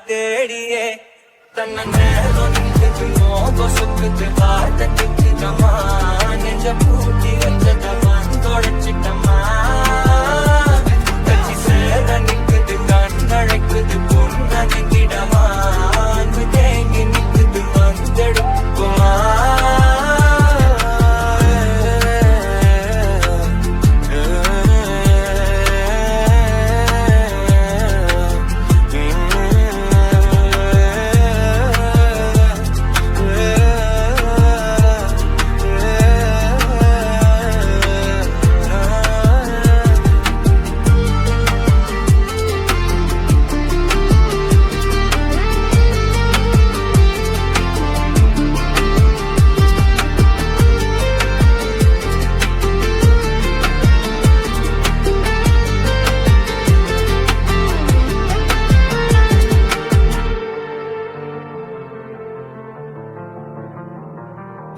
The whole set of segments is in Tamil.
தேடியே தன்ன நேரம் நிற்குது மோகம் சுக்குது வார்த்தை திக்குதம்மா நெஞ்ச பூட்டி வச்சத வந்தொடைச்சிட்டம்மா கட்சி சேர நிற்குது கண்ணழைக்குது பொன்னகிடமா அன்பு தேங்கி நிற்குது வந்தெடுக்குமா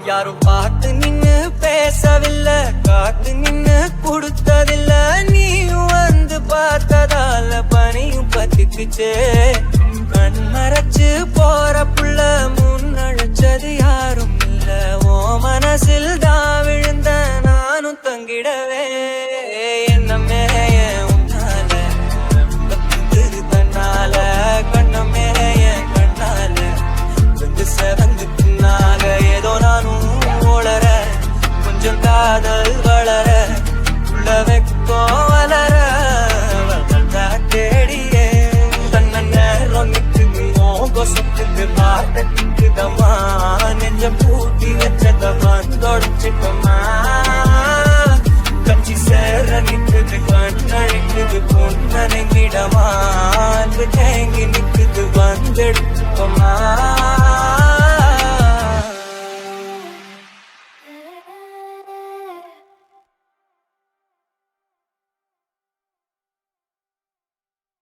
யாரும் பார்த்து நின்னு பேசவில்லை காத்து நின்னு கொடுத்ததில்ல நீயும் வந்து பார்த்ததால பனியும் பத்திக்குச்சே கண் மறைச்சு போற புள்ள முன்னழைச்சது யாரும் இல்ல ஓ மனசில் தான் விழுந்த நானும் தங்கிடவே என்னமே உன்னால தன்னால கண்ணமே கண்ணால வந்து செவந்து பின்னாக ஏதோ நானும் ஓளர கொஞ்சம் காதல் வளர உள்ள வெக்கம் வளர தேடியே தன்ன நேரம் நிற்குது மோகம் சுக்குது வார்த்தை திக்குதம்மா நெஞ்ச பூட்டி வச்சத வந்தொடைச்சிட்டம்மா கட்சி சேர நிற்குது கண்ணழைக்குது பொன்னகிடமா அன்பு தேங்கி நிற்குது வந்தெடுத்துக்கம்மா